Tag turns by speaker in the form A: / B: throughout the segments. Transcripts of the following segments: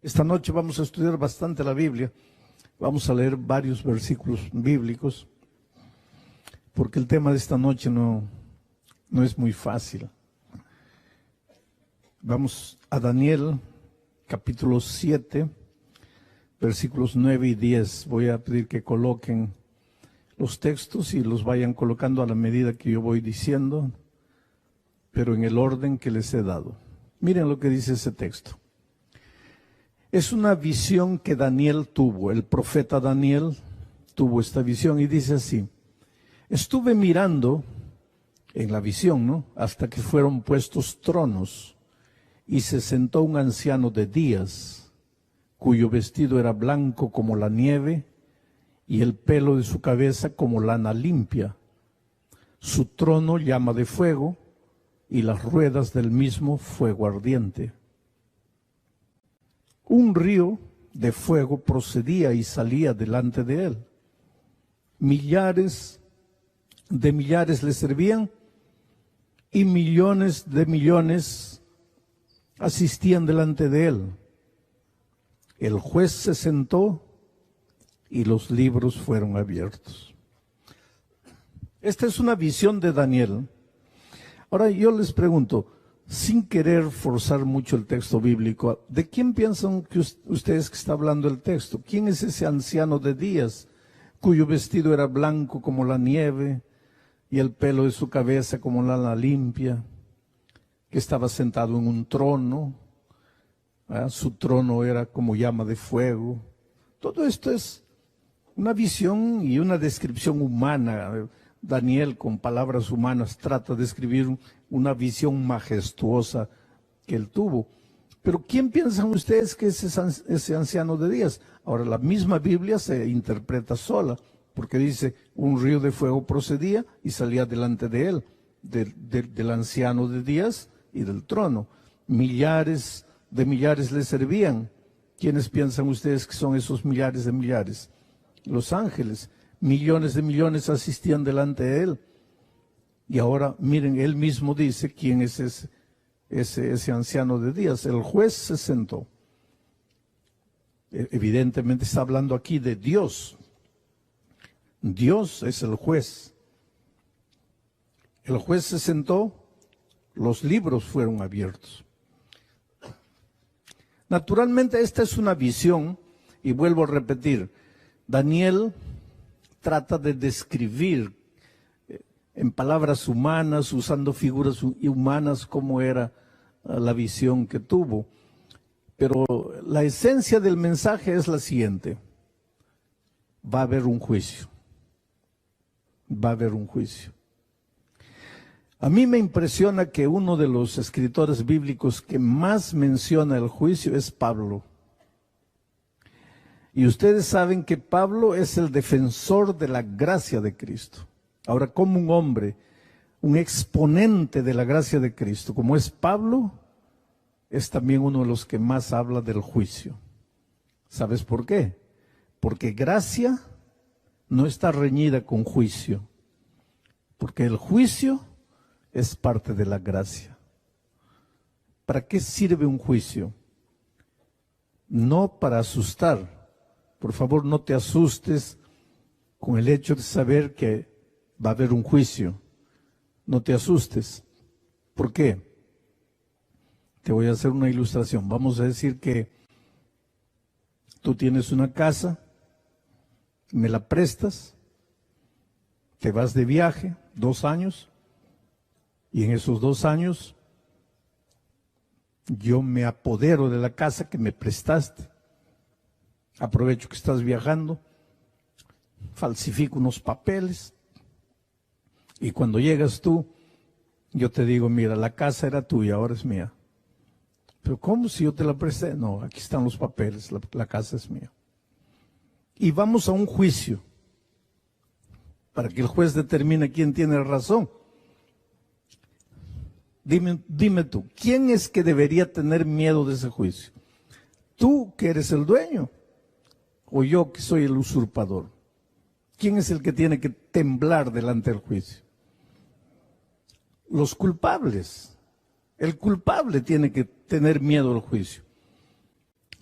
A: Esta noche vamos a estudiar bastante la Biblia. Vamos a leer varios versículos bíblicos, porque el tema de esta noche no es muy fácil. Vamos a Daniel, capítulo 7, versículos 9 y 10. Voy a pedir que coloquen los textos y los vayan colocando a la medida que yo voy diciendo, pero en el orden que les he dado. Miren lo que dice ese texto. Es una visión que Daniel tuvo, el profeta Daniel tuvo esta visión y dice así: estuve mirando en la visión, hasta que fueron puestos tronos y se sentó un anciano de días, cuyo vestido era blanco como la nieve y el pelo de su cabeza como lana limpia. Su trono llama de fuego y las ruedas del mismo fuego ardiente. Un río de fuego procedía y salía delante de él. Millares de millares le servían y millones de millones asistían delante de él. El juez se sentó y los libros fueron abiertos. Esta es una visión de Daniel. Ahora yo les pregunto, sin querer forzar mucho el texto bíblico, ¿de quién piensan que ustedes que está hablando el texto? ¿Quién es ese anciano de días, cuyo vestido era blanco como la nieve y el pelo de su cabeza como lana limpia, que estaba sentado en un trono? Su trono era como llama de fuego. Todo esto es una visión y una descripción humana. Daniel, con palabras humanas, trata de escribir una visión majestuosa que él tuvo. Pero ¿quién piensan ustedes que es ese anciano de días? Ahora, la misma Biblia se interpreta sola, porque dice, un río de fuego procedía y salía delante de él, del anciano de días y del trono. Millares de millares le servían. ¿Quiénes piensan ustedes que son esos millares de millares? Los ángeles. Millones de millones asistían delante de él. Y ahora, miren, él mismo dice quién es ese anciano de días. El juez se sentó. Evidentemente está hablando aquí de Dios. Dios es el juez. El juez se sentó, los libros fueron abiertos. Naturalmente esta es una visión, y vuelvo a repetir, Daniel trata de describir en palabras humanas, usando figuras humanas, cómo era la visión que tuvo. Pero la esencia del mensaje es la siguiente: va a haber un juicio. Va a haber un juicio. A mí me impresiona que uno de los escritores bíblicos que más menciona el juicio es Pablo. Y ustedes saben que Pablo es el defensor de la gracia de Cristo. Ahora, como un hombre, un exponente de la gracia de Cristo, como es Pablo, es también uno de los que más habla del juicio. ¿Sabes por qué? Porque gracia no está reñida con juicio. Porque el juicio es parte de la gracia. ¿Para qué sirve un juicio? No para asustar. Por favor, no te asustes con el hecho de saber que va a haber un juicio. No te asustes. ¿Por qué? Te voy a hacer una ilustración. Vamos a decir que tú tienes una casa, me la prestas, te vas de viaje 2 años, y en esos 2 años yo me apodero de la casa que me prestaste. Aprovecho que estás viajando, falsifico unos papeles y cuando llegas tú, yo te digo, mira, la casa era tuya, ahora es mía. Pero ¿cómo si yo te la presté? No, aquí están los papeles, la casa es mía. Y vamos a un juicio para que el juez determine quién tiene razón. Dime tú, ¿quién es que debería tener miedo de ese juicio? ¿Tú que eres el dueño? ¿O yo que soy el usurpador? ¿Quién es el que tiene que temblar delante del juicio? Los culpables. El culpable tiene que tener miedo al juicio.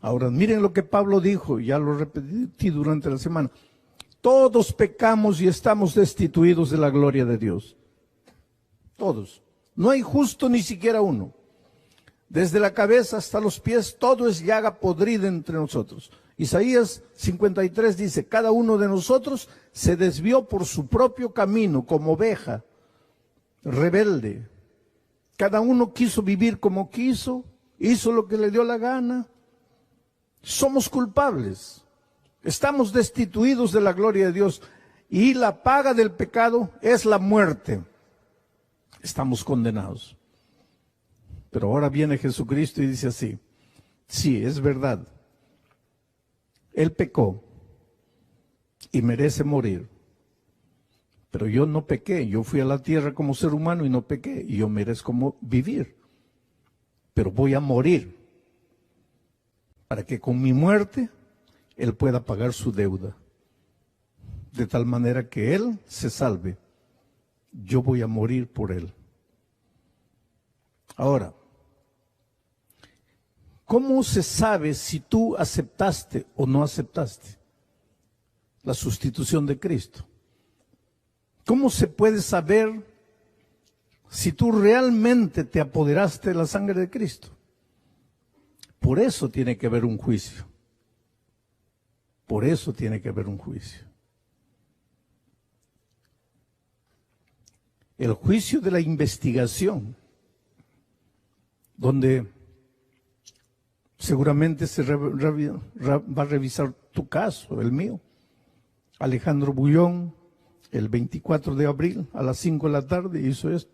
A: Ahora, miren lo que Pablo dijo, ya lo repetí durante la semana. Todos pecamos y estamos destituidos de la gloria de Dios. Todos. No hay justo ni siquiera uno. Desde la cabeza hasta los pies, todo es llaga podrida entre nosotros. Isaías 53 dice, cada uno de nosotros se desvió por su propio camino como oveja, rebelde. Cada uno quiso vivir como quiso, hizo lo que le dio la gana. Somos culpables. Estamos destituidos de la gloria de Dios y la paga del pecado es la muerte. Estamos condenados. Pero ahora viene Jesucristo y dice así, sí, es verdad, Él pecó y merece morir, pero yo no pequé, yo fui a la tierra como ser humano y no pequé, y yo merezco vivir, pero voy a morir para que con mi muerte Él pueda pagar su deuda, de tal manera que Él se salve. Yo voy a morir por Él. Ahora, ¿cómo se sabe si tú aceptaste o no aceptaste la sustitución de Cristo? ¿Cómo se puede saber si tú realmente te apoderaste de la sangre de Cristo? Por eso tiene que haber un juicio. Por eso tiene que haber un juicio. El juicio de la investigación, donde seguramente se va a revisar tu caso, el mío. Alejandro Bullón, el 24 de abril a las 5 de la tarde hizo esto.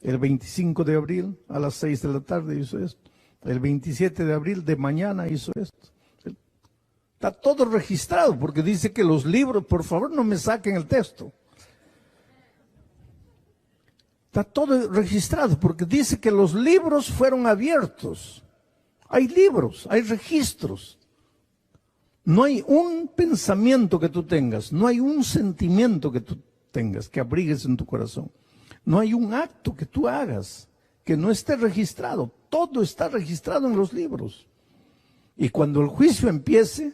A: El 25 de abril a las 6 de la tarde hizo esto. El 27 de abril de mañana hizo esto. Está todo registrado porque dice que los libros, por favor no me saquen el texto. Está todo registrado porque dice que los libros fueron abiertos. Hay libros, hay registros. No hay un pensamiento que tú tengas, no hay un sentimiento que tú tengas, que abrigues en tu corazón. No hay un acto que tú hagas que no esté registrado. Todo está registrado en los libros. Y cuando el juicio empiece,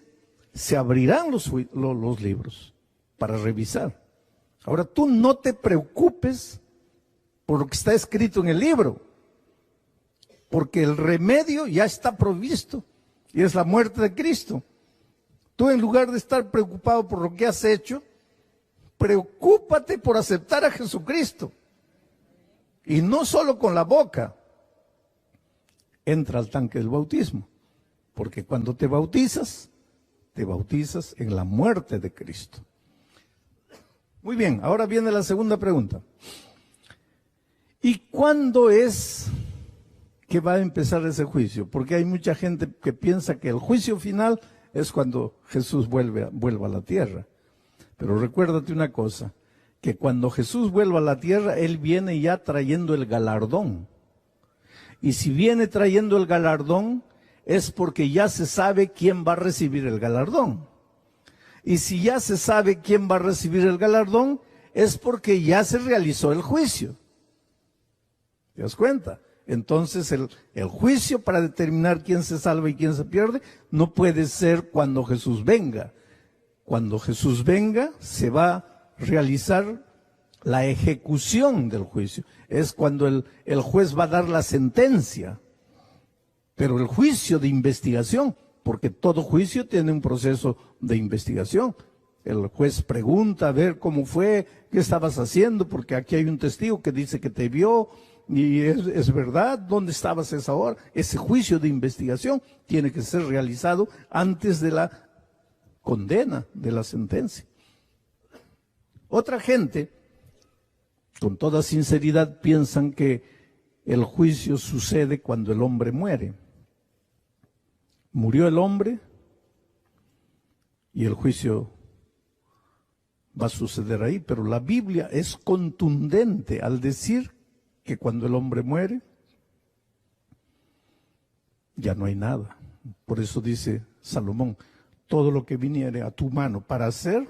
A: se abrirán los libros para revisar. Ahora tú no te preocupes por lo que está escrito en el libro, porque el remedio ya está provisto y es la muerte de Cristo. Tú, en lugar de estar preocupado por lo que has hecho, preocúpate por aceptar a Jesucristo. Y no solo con la boca, entra al tanque del bautismo, porque cuando te bautizas en la muerte de Cristo. Muy bien, ahora viene la segunda pregunta. ¿Y cuándo es que va a empezar ese juicio? Porque hay mucha gente que piensa que el juicio final es cuando Jesús vuelva a la tierra. Pero recuérdate una cosa, que cuando Jesús vuelva a la tierra, Él viene ya trayendo el galardón. Y si viene trayendo el galardón, es porque ya se sabe quién va a recibir el galardón. Y si ya se sabe quién va a recibir el galardón, es porque ya se realizó el juicio. ¿Te das cuenta? Entonces el juicio para determinar quién se salva y quién se pierde no puede ser cuando Jesús venga. Cuando Jesús venga se va a realizar la ejecución del juicio. Es cuando el juez va a dar la sentencia. Pero el juicio de investigación, porque todo juicio tiene un proceso de investigación. El juez pregunta a ver cómo fue, qué estabas haciendo, porque aquí hay un testigo que dice que te vio. Y es verdad, ¿dónde estabas a esa hora? Ese juicio de investigación tiene que ser realizado antes de la condena, de la sentencia. Otra gente, con toda sinceridad, piensan que el juicio sucede cuando el hombre muere. Murió el hombre y el juicio va a suceder ahí, pero la Biblia es contundente al decir que cuando el hombre muere, ya no hay nada. Por eso dice Salomón, todo lo que viniere a tu mano para hacer,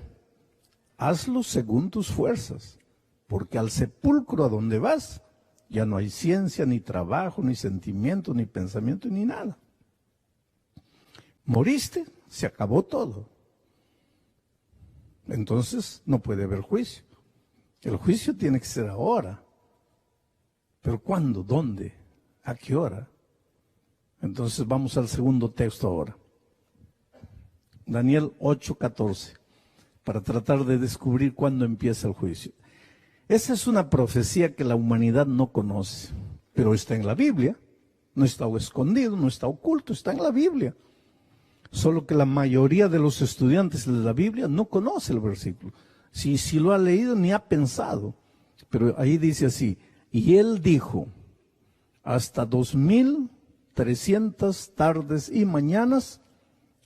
A: hazlo según tus fuerzas, porque al sepulcro a donde vas, ya no hay ciencia, ni trabajo, ni sentimiento, ni pensamiento, ni nada. Moriste, se acabó todo. Entonces no puede haber juicio. El juicio tiene que ser ahora. ¿Pero cuándo? ¿Dónde? ¿A qué hora? Entonces vamos al segundo texto ahora. Daniel 8:14, para tratar de descubrir cuándo empieza el juicio. Esa es una profecía que la humanidad no conoce, pero está en la Biblia. No está escondido, no está oculto, está en la Biblia. Solo que la mayoría de los estudiantes de la Biblia no conoce el versículo. Si lo ha leído ni ha pensado. Pero ahí dice así, y él dijo, hasta 2300 tardes y mañanas,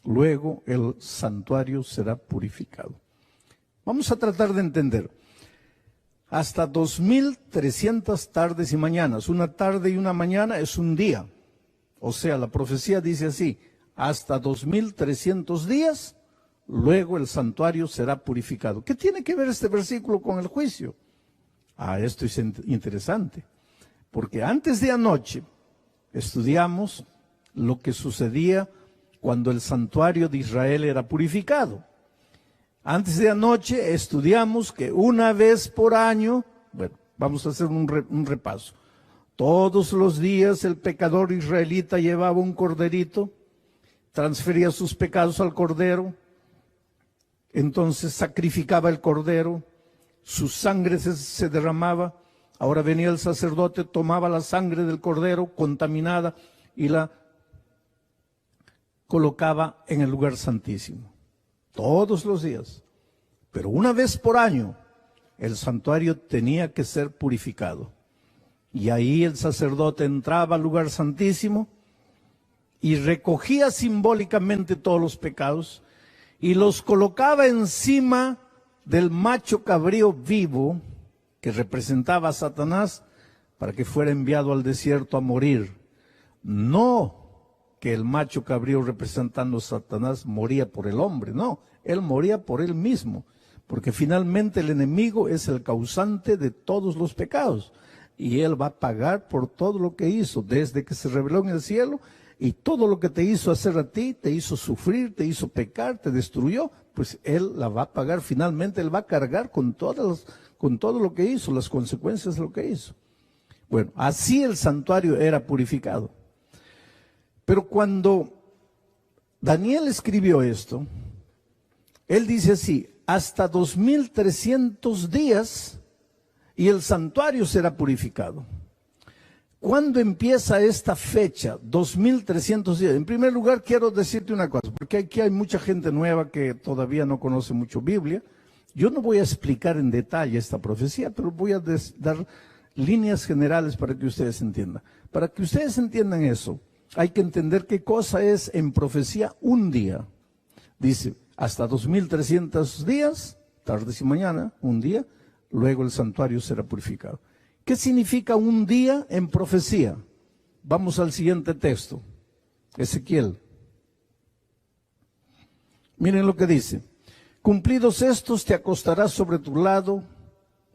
A: luego el santuario será purificado. Vamos a tratar de entender. Hasta 2300 tardes y mañanas. Una tarde y una mañana es un día. O sea, la profecía dice así, hasta 2300 días, luego el santuario será purificado. ¿Qué tiene que ver este versículo con el juicio? Esto es interesante. Porque antes de anoche estudiamos lo que sucedía cuando el santuario de Israel era purificado. Antes de anoche estudiamos que una vez por año, bueno, vamos a hacer un repaso. Todos los días el pecador israelita llevaba un corderito, transfería sus pecados al cordero, entonces sacrificaba el cordero, su sangre se derramaba, ahora venía el sacerdote, tomaba la sangre del cordero contaminada y la colocaba en el lugar santísimo. Todos los días. Pero una vez por año, el santuario tenía que ser purificado. Y ahí el sacerdote entraba al lugar santísimo y recogía simbólicamente todos los pecados y los colocaba encima del macho cabrío vivo que representaba a Satanás para que fuera enviado al desierto a morir. No que el macho cabrío representando a Satanás moría por el hombre, no, él moría por él mismo, porque finalmente el enemigo es el causante de todos los pecados y él va a pagar por todo lo que hizo desde que se reveló en el cielo y todo lo que te hizo hacer a ti, te hizo sufrir, te hizo pecar, te destruyó, pues él la va a pagar finalmente, él va a cargar con todo lo que hizo, las consecuencias de lo que hizo. Bueno, así el santuario era purificado. Pero cuando Daniel escribió esto, él dice así, hasta 2300 días y el santuario será purificado. ¿Cuándo empieza esta fecha? 2300 días. En primer lugar, quiero decirte una cosa, porque aquí hay mucha gente nueva que todavía no conoce mucho Biblia. Yo no voy a explicar en detalle esta profecía, pero voy a dar líneas generales para que ustedes entiendan. Para que ustedes entiendan eso, hay que entender qué cosa es en profecía un día. Dice, hasta 2300 días, tardes y mañana, un día, luego el santuario será purificado. ¿Qué significa un día en profecía? Vamos al siguiente texto, Ezequiel. Miren lo que dice. Cumplidos estos, te acostarás sobre tu lado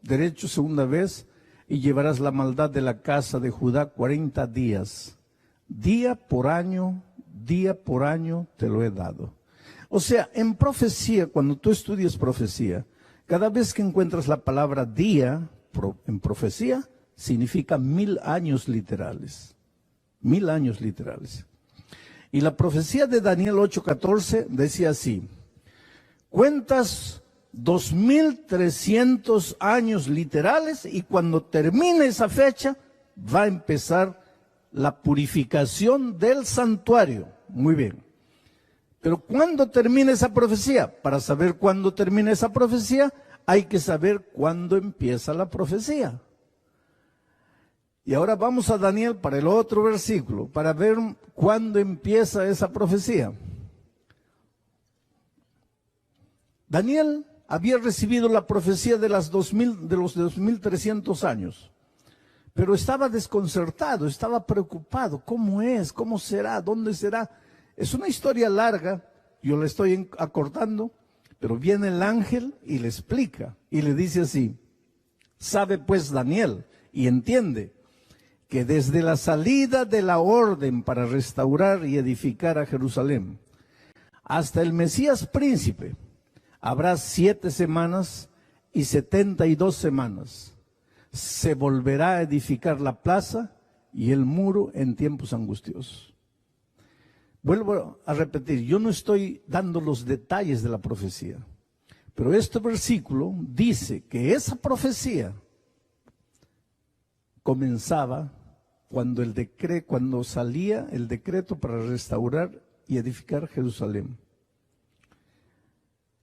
A: derecho segunda vez y llevarás la maldad de la casa de Judá 40 días. Día por año te lo he dado. O sea, en profecía, cuando tú estudias profecía, cada vez que encuentras la palabra día en profecía, significa 1000 años literales. 1000 años literales. Y la profecía de Daniel 8:14 decía así, cuentas 2300 años literales y cuando termine esa fecha va a empezar la purificación del santuario. Muy bien. Pero ¿cuándo termina esa profecía? Para saber cuándo termina esa profecía, hay que saber cuándo empieza la profecía. Y ahora vamos a Daniel para el otro versículo, para ver cuándo empieza esa profecía. Daniel había recibido la profecía de los 2300 años. Pero estaba desconcertado, estaba preocupado. ¿Cómo es? ¿Cómo será? ¿Dónde será? Es una historia larga, yo la estoy acortando, pero viene el ángel y le explica, y le dice así, sabe pues Daniel, y entiende, que desde la salida de la orden para restaurar y edificar a Jerusalén, hasta el Mesías príncipe habrá 7 semanas y 72 semanas. Se volverá a edificar la plaza y el muro en tiempos angustiosos. Vuelvo a repetir, yo no estoy dando los detalles de la profecía, pero este versículo dice que esa profecía comenzaba cuando salía el decreto para restaurar y edificar Jerusalén.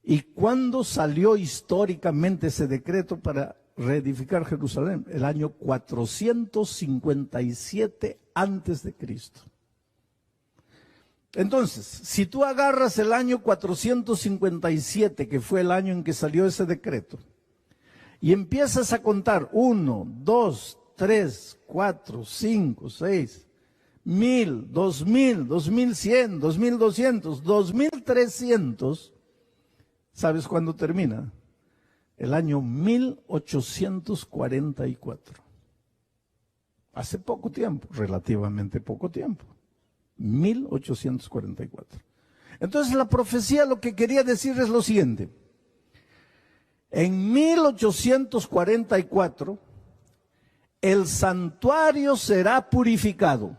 A: ¿Y cuándo salió históricamente ese decreto para reedificar Jerusalén? El año 457 antes de Cristo. Entonces, si tú agarras el año 457, que fue el año en que salió ese decreto, y empiezas a contar 1, 2, 3, 4, 5, 6, 1000, 2000, 2100, 2200, 2300, ¿sabes cuándo termina? El año 1844. Hace poco tiempo, relativamente poco tiempo. 1844. Entonces la profecía lo que quería decir es lo siguiente. En 1844 el santuario será purificado.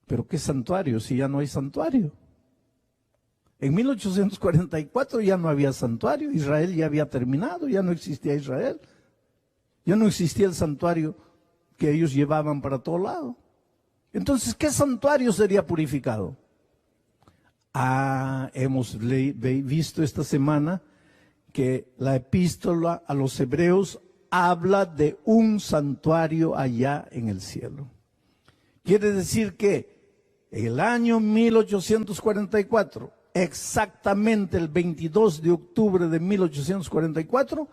A: ¿Pero qué santuario si ya no hay santuario? En 1844 ya no había santuario, Israel ya había terminado, ya no existía Israel. Ya no existía el santuario que ellos llevaban para todo lado. Entonces, ¿qué santuario sería purificado? Hemos visto esta semana que la epístola a los hebreos habla de un santuario allá en el cielo. Quiere decir que en el año 1844, exactamente el 22 de octubre de 1844,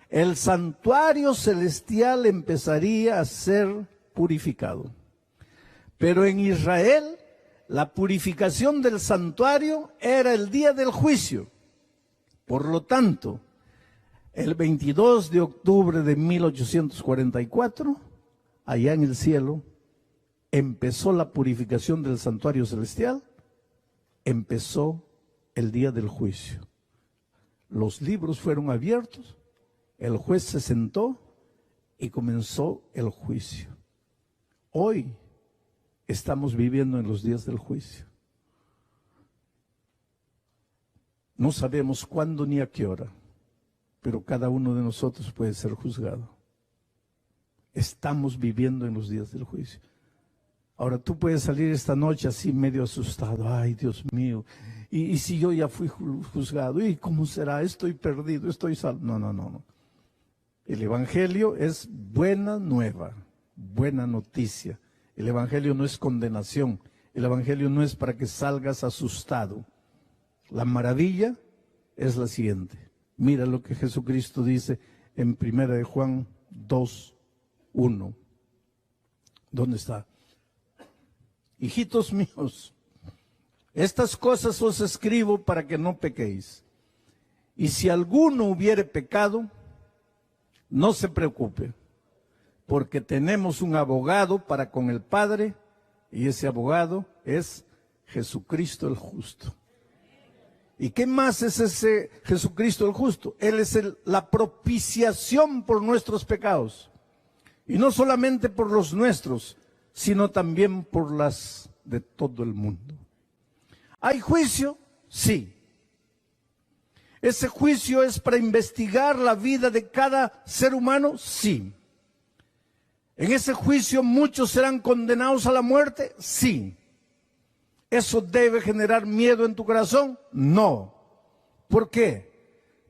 A: el santuario celestial empezaría a ser purificado. Pero en Israel, la purificación del santuario era el día del juicio. Por lo tanto, el 22 de octubre de 1844, allá en el cielo, empezó la purificación del santuario celestial, empezó el día del juicio. Los libros fueron abiertos, el juez se sentó y comenzó el juicio. Hoy estamos viviendo en los días del juicio. No sabemos cuándo ni a qué hora, pero cada uno de nosotros puede ser juzgado. Estamos viviendo en los días del juicio. Ahora tú puedes salir esta noche así medio asustado. Ay, Dios mío, y si yo ya fui juzgado, ¿y cómo será? Estoy perdido, estoy salvo. No. El Evangelio es buena nueva, buena noticia. El Evangelio no es condenación. El Evangelio no es para que salgas asustado. La maravilla es la siguiente. Mira lo que Jesucristo dice en 1 Juan 2:1. ¿Dónde está? Hijitos míos, estas cosas os escribo para que no pequéis. Y si alguno hubiere pecado, no se preocupe, porque tenemos un abogado para con el Padre, y ese abogado es Jesucristo el justo. ¿Y qué más es ese Jesucristo el justo? Él es la propiciación por nuestros pecados. Y no solamente por los nuestros, sino también por las de todo el mundo. ¿Hay juicio? Sí. ¿Ese juicio es para investigar la vida de cada ser humano? Sí. ¿En ese juicio muchos serán condenados a la muerte? Sí. ¿Eso debe generar miedo en tu corazón? No. ¿Por qué?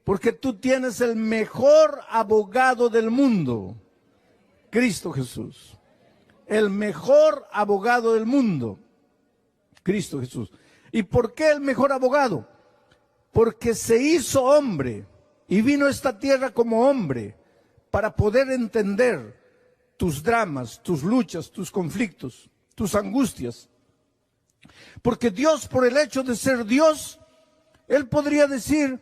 A: Porque tú tienes el mejor abogado del mundo, Cristo Jesús. El mejor abogado del mundo, Cristo Jesús. ¿Y por qué el mejor abogado? Porque se hizo hombre y vino a esta tierra como hombre para poder entender tus dramas, tus luchas, tus conflictos, tus angustias. Porque Dios, por el hecho de ser Dios, Él podría decir,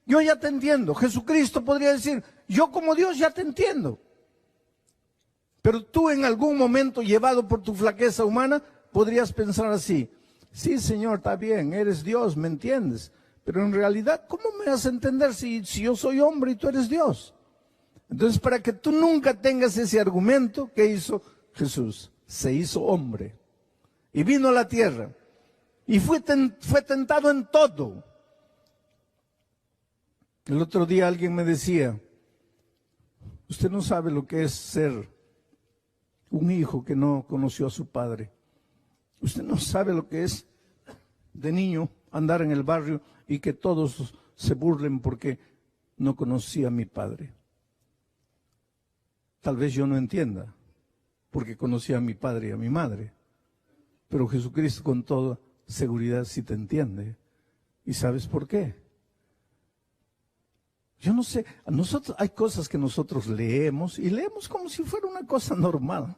A: yo ya te entiendo. Jesucristo podría decir, yo como Dios ya te entiendo. Pero tú en algún momento, llevado por tu flaqueza humana, podrías pensar así, Sí, Señor, está bien, eres Dios, ¿me entiendes? Pero en realidad, ¿cómo me vas a entender si yo soy hombre y tú eres Dios? Entonces, para que tú nunca tengas ese argumento, ¿qué hizo Jesús? Se hizo hombre y vino a la tierra y fue tentado en todo. El otro día alguien me decía, usted no sabe lo que es ser un hijo que no conoció a su padre. Usted no sabe lo que es de niño andar en el barrio y que todos se burlen porque no conocía a mi padre. Tal vez yo no entienda, porque conocía a mi padre y a mi madre. Pero Jesucristo con toda seguridad sí te entiende. ¿Y sabes por qué? Yo no sé, hay cosas que nosotros leemos y leemos como si fuera una cosa normal.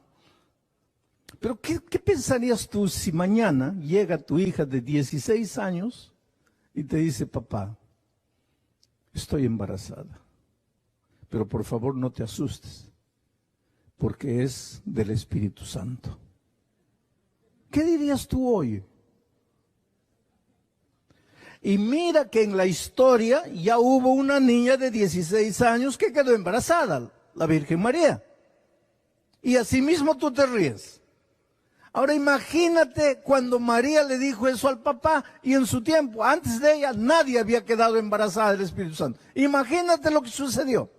A: Pero ¿qué pensarías tú si mañana llega tu hija de 16 años y te dice, papá, estoy embarazada, pero por favor no te asustes, porque es del Espíritu Santo? ¿Qué dirías tú hoy? Y mira que en la historia ya hubo una niña de 16 años que quedó embarazada, la Virgen María. Y así mismo tú te ríes. Ahora imagínate cuando María le dijo eso al papá y en su tiempo, antes de ella, nadie había quedado embarazada del Espíritu Santo. Imagínate lo que sucedió.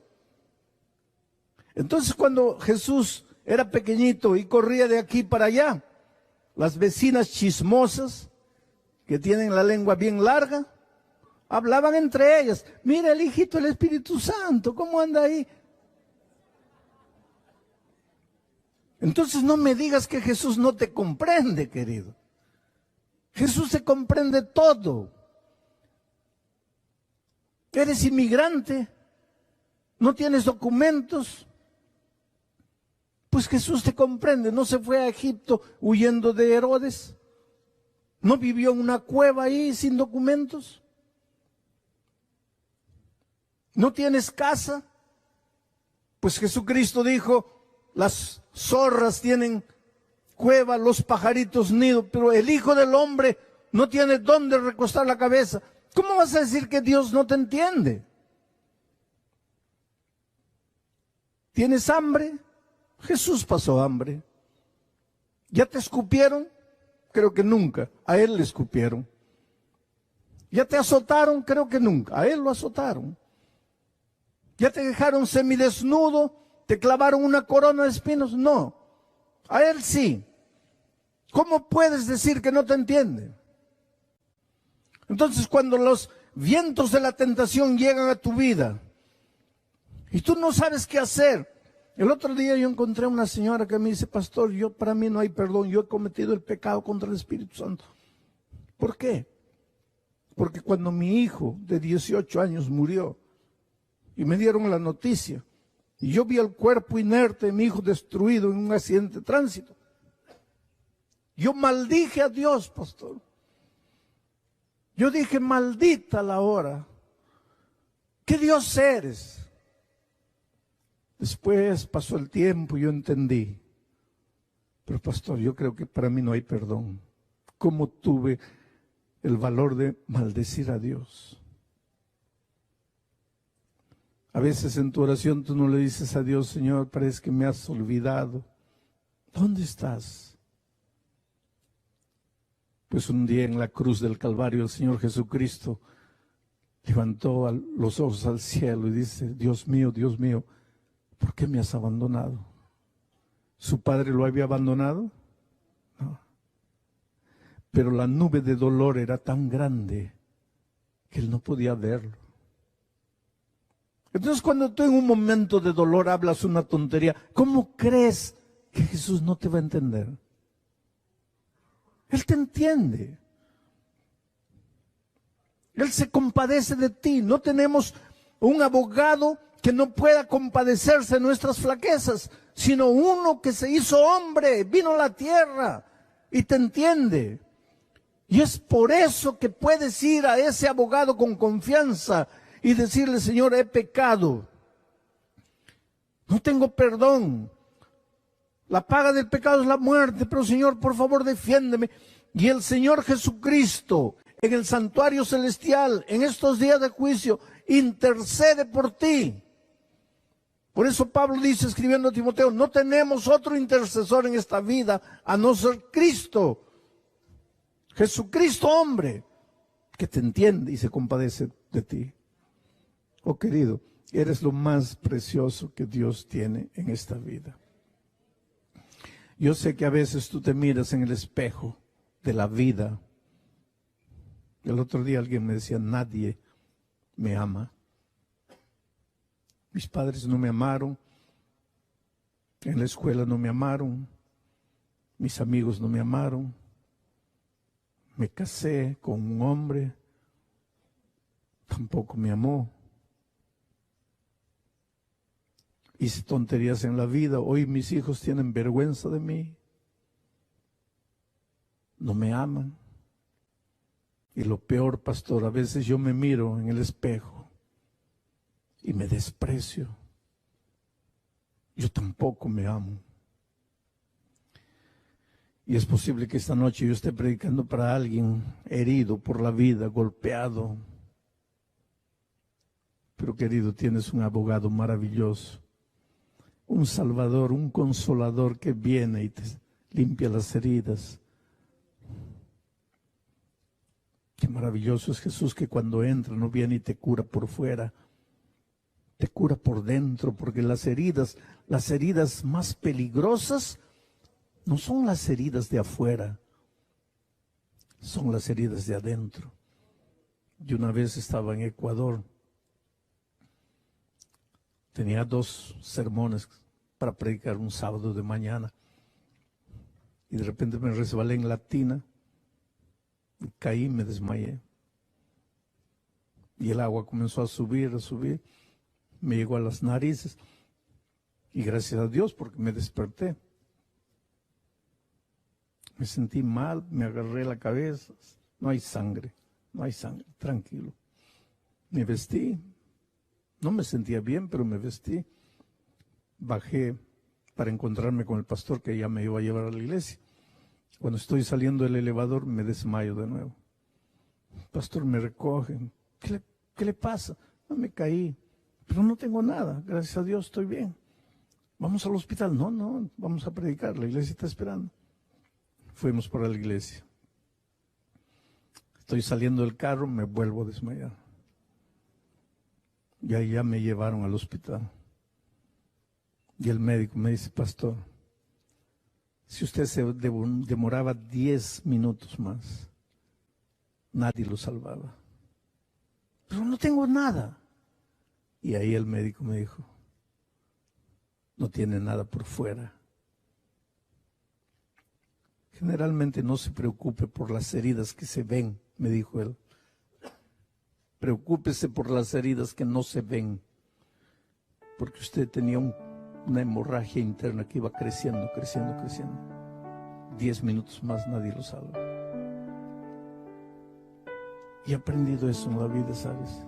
A: Entonces cuando Jesús era pequeñito y corría de aquí para allá, las vecinas chismosas, que tienen la lengua bien larga, hablaban entre ellas, mira el hijito del Espíritu Santo, ¿cómo anda ahí? Entonces no me digas que Jesús no te comprende, querido. Jesús te comprende todo. Eres inmigrante, no tienes documentos, pues Jesús te comprende. No se fue a Egipto huyendo de Herodes. ¿No vivió en una cueva ahí sin documentos? ¿No tienes casa? Pues Jesucristo dijo, las zorras tienen cueva, los pajaritos nido, pero el Hijo del Hombre no tiene dónde recostar la cabeza. ¿Cómo vas a decir que Dios no te entiende? ¿Tienes hambre? Jesús pasó hambre. ¿Ya te escupieron? Creo que nunca. A él le escupieron. ¿Ya te azotaron? Creo que nunca. A él lo azotaron. ¿Ya te dejaron semidesnudo? ¿Te clavaron una corona de espinos? No. A él sí. ¿Cómo puedes decir que no te entiende? Entonces, cuando los vientos de la tentación llegan a tu vida y tú no sabes qué hacer. El otro día yo encontré una señora que me dice, pastor, para mí no hay perdón, yo he cometido el pecado contra el Espíritu Santo. ¿Por qué? Porque cuando mi hijo de 18 años murió y me dieron la noticia y yo vi el cuerpo inerte de mi hijo destruido en un accidente de tránsito, yo maldije a Dios, pastor. Yo dije, maldita la hora. ¿Qué Dios eres? Después pasó el tiempo y yo entendí. Pero pastor, yo creo que para mí no hay perdón. ¿Cómo tuve el valor de maldecir a Dios? A veces en tu oración tú no le dices a Dios, Señor, parece que me has olvidado. ¿Dónde estás? Pues un día en la cruz del Calvario el Señor Jesucristo levantó los ojos al cielo y dice, Dios mío, ¿por qué me has abandonado? ¿Su padre lo había abandonado? No. Pero la nube de dolor era tan grande que él no podía verlo. Entonces cuando tú en un momento de dolor hablas una tontería, ¿cómo crees que Jesús no te va a entender? Él te entiende. Él se compadece de ti. No tenemos un abogado que no pueda compadecerse de nuestras flaquezas, sino uno que se hizo hombre, vino a la tierra y te entiende. Y es por eso que puedes ir a ese abogado con confianza y decirle, Señor, he pecado, no tengo perdón, la paga del pecado es la muerte, pero Señor, por favor, defiéndeme. Y el Señor Jesucristo, en el santuario celestial, en estos días de juicio, intercede por ti. Por eso Pablo dice, escribiendo a Timoteo, no tenemos otro intercesor en esta vida, a no ser Cristo. Jesucristo, hombre, que te entiende y se compadece de ti. Oh querido, eres lo más precioso que Dios tiene en esta vida. Yo sé que a veces tú te miras en el espejo de la vida. El otro día alguien me decía, nadie me ama. Mis padres no me amaron, en la escuela no me amaron, mis amigos no me amaron, me casé con un hombre, tampoco me amó. Hice tonterías en la vida, hoy mis hijos tienen vergüenza de mí, no me aman. Y lo peor, pastor, a veces yo me miro en el espejo y me desprecio. Yo tampoco me amo. Y es posible que esta noche yo esté predicando para alguien herido por la vida, golpeado. Pero querido, tienes un abogado maravilloso, un salvador, un consolador que viene y te limpia las heridas. Qué maravilloso es Jesús, que cuando entra no viene y te cura por fuera, te cura por dentro, porque las heridas más peligrosas no son las heridas de afuera, son las heridas de adentro. Yo una vez estaba en Ecuador, tenía 2 sermones para predicar un sábado de mañana, y de repente me resbalé en la tina, y caí y me desmayé. Y el agua comenzó a subir, me llegó a las narices, y gracias a Dios porque me desperté. Me sentí mal, me agarré la cabeza, no hay sangre, tranquilo. Me vestí, no me sentía bien, pero me vestí. Bajé para encontrarme con el pastor que ya me iba a llevar a la iglesia. Cuando estoy saliendo del elevador me desmayo de nuevo. El pastor me recoge. ¿Qué le pasa? No, me caí, pero no tengo nada, gracias a Dios estoy bien. Vamos al hospital. No, vamos a predicar, la iglesia está esperando. Fuimos para la iglesia. Estoy saliendo del carro, me vuelvo a desmayar. Y ahí ya me llevaron al hospital. Y el médico me dice, pastor, si usted se demoraba 10 minutos más, nadie lo salvaba. Pero no tengo nada. Y ahí el médico me dijo, no tiene nada por fuera. Generalmente no se preocupe por las heridas que se ven, me dijo él. Preocúpese por las heridas que no se ven. Porque usted tenía una hemorragia interna que iba creciendo. 10 minutos más nadie lo salva. Y he aprendido eso en la vida, ¿sabes?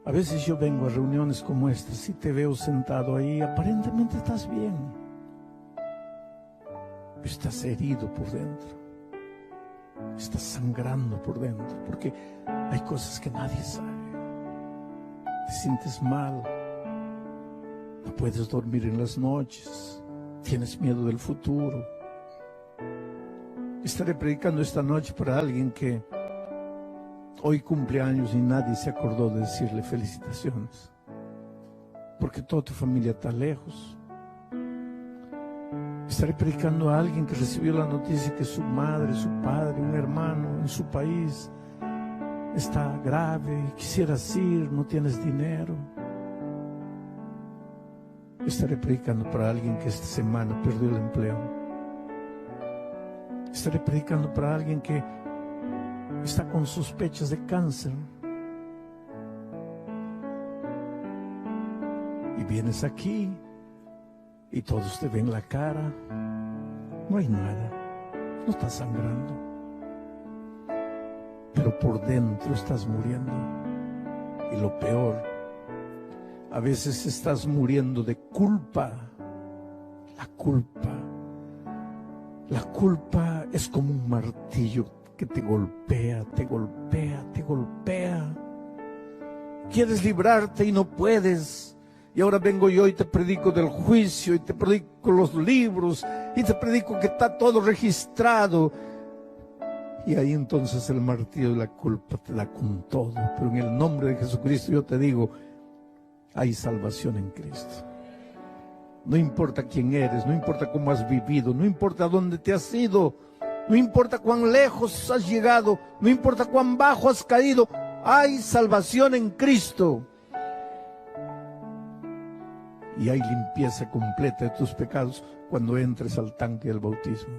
A: A veces yo vengo a reuniones como estas y te veo sentado ahí, aparentemente estás bien. Estás herido por dentro, estás sangrando por dentro, porque hay cosas que nadie sabe. Te sientes mal, no puedes dormir en las noches, tienes miedo del futuro. Estaré predicando esta noche para alguien que hoy cumple años y nadie se acordó de decirle felicitaciones, porque toda tu familia está lejos. Estaré predicando a alguien que recibió la noticia que su madre, su padre, un hermano en su país está grave, quisieras ir, no tienes dinero. Estaré predicando para alguien que esta semana perdió el empleo. Estaré predicando para alguien que está con sospechas de cáncer. Y vienes aquí y todos te ven la cara, no hay nada, no estás sangrando, pero por dentro estás muriendo. Y lo peor, a veces estás muriendo de culpa. La culpa es como un martillo que te golpea, te golpea, te golpea. Quieres librarte y no puedes. Y ahora vengo yo y te predico del juicio, y te predico los libros, y te predico que está todo registrado. Y ahí entonces el martillo de la culpa te da con todo. Pero en el nombre de Jesucristo yo te digo, hay salvación en Cristo. No importa quién eres, no importa cómo has vivido, no importa dónde te has ido, no importa cuán lejos has llegado, no importa cuán bajo has caído, hay salvación en Cristo. Y hay limpieza completa de tus pecados cuando entres al tanque del bautismo.